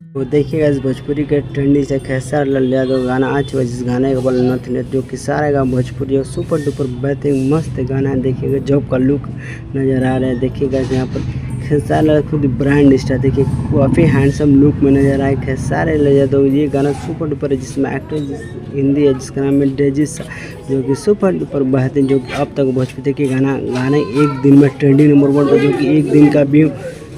वो देखिएगा इस भोजपुरी के ट्रेंडिंग से खेसार लाल यादव गाना आ चुका है, जिस गाने का बोल नथ ने जो कि सारा का भोजपुरी और सुपर डुपर बेहतरीन मस्त गाना है। देखिएगा जॉब का लुक नज़र आ रहा है। देखिएगा यहाँ पर खेसार लाल खुद ब्रांड स्टार देखिए काफ़ी हैंडसम लुक में नज़र आए खेसार लाल यादव। ये गाना सुपर डुपर है जिसमें एक्टर हिंदी है जिसका नाम है डेजी, जो कि सुपर डुपर बेहतरीन, जो कि अब तक भोजपुरी के गाना एक दिन में ट्रेंडिंग नंबर 1 पर, जो कि एक दिन का व्यू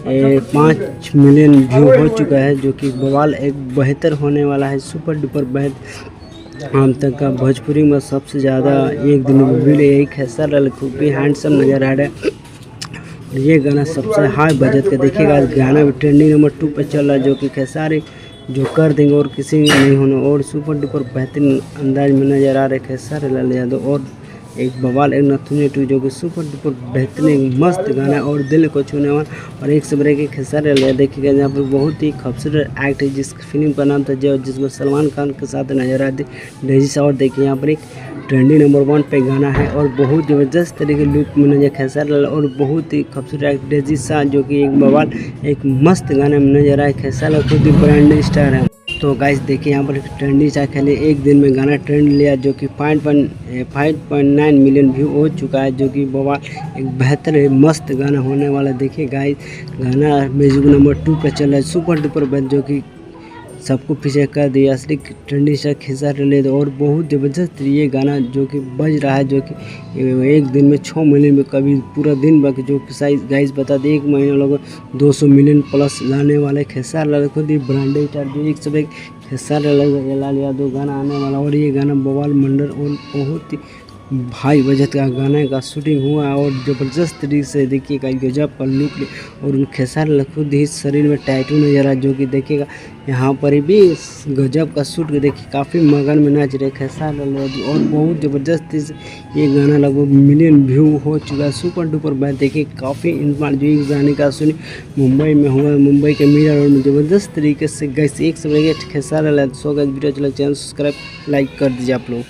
5 मिलियन व्यू हो चुका है, जो कि बवाल एक बेहतर होने वाला है। सुपर डुपर बेहतर हम तक का भोजपुरी में सबसे ज़्यादा एक दिन में व्यू यही खेसार लाल खूब भी हैंडसम नज़र आ रहा है। ये गाना सबसे हाई बजट का देखिएगा, गाना भी ट्रेंडिंग नंबर 2 पर चल रहा है, जो कि खेसारी जो कर देंगे और किसी नहीं होने, और सुपर डुपर बेहतरीन अंदाज में नज़र आ रहे खेसार लाल यादव। और एक बवाल एक नथुनी टू, जो कि सुपर डुपर बेहतरीन मस्त गाना और दिल को छूने वाला और एक सबरे के खेसार लाल यादव। देखिएगा यहाँ पर बहुत ही खूबसूरत एक्ट है जिस फिल्म का नाम था जो, जिसमें सलमान खान के साथ नजर आती डेजी। और देखिए यहाँ पर एक ट्रेंडिंग नंबर 1 पे गाना है और बहुत ज़बरदस्त तरीके लुक में नजर खेसार लाल और बहुत ही खूबसूरत एक्ट डेजी, जो कि एक बवाल एक मस्त गाने में नजर आए। खेसार लाल खुद ही ब्रांड स्टार है। तो गाइस देखिए यहाँ पर ट्रेंडिंग स्टार खेले एक दिन में गाना ट्रेंड लिया, जो कि 5.9 मिलियन व्यू हो चुका है, जो कि बवाल एक बेहतर मस्त गाना होने वाला। देखिए गाइस गाना म्यूजिक नंबर 2 पे चल रहा है सुपर डुपर बेस्ट, जो कि सबको पीछे कर दिया असली ट्रेंडिंग स्टार खेसार लाल। और बहुत ज़बरदस्त ये गाना जो कि बज रहा है, जो कि एक दिन में 6 मिलियन में कभी पूरा दिन बाकी, जो कि गाइस बता दें एक महीने लोग 200 मिलियन प्लस जाने वाले खेसार लाल खुद ही ब्रांडेड स्टार, जो एक सब एक खेसार लाल यादव गाना आने वाला। और ये गाना बवाल मंडल और बहुत ही भाई बजट का गाने का शूटिंग हुआ और ज़बरदस्त तरीके से देखिएगा गजब का लुक और खेसार लाल खुद ही शरीर में टैटू नजर आ, जो कि देखिएगा यहाँ पर भी गजब का शूट के देखिए काफ़ी मगन में नाच रहे खेसार लाल और बहुत ज़बरदस्त ये गाना लगभग मिलियन व्यू हो चुका है सुपर डुपर बैड। देखिए काफ़ी इंसान जो इस गाने का सुनी मुंबई में हुआ, मुंबई के मीरा रोड में ज़बरदस्त तरीके से गैस एक समय खेसार लाल। सो गैस वीडियो चला चैनल सब्सक्राइब लाइक कर दीजिए आप लोग।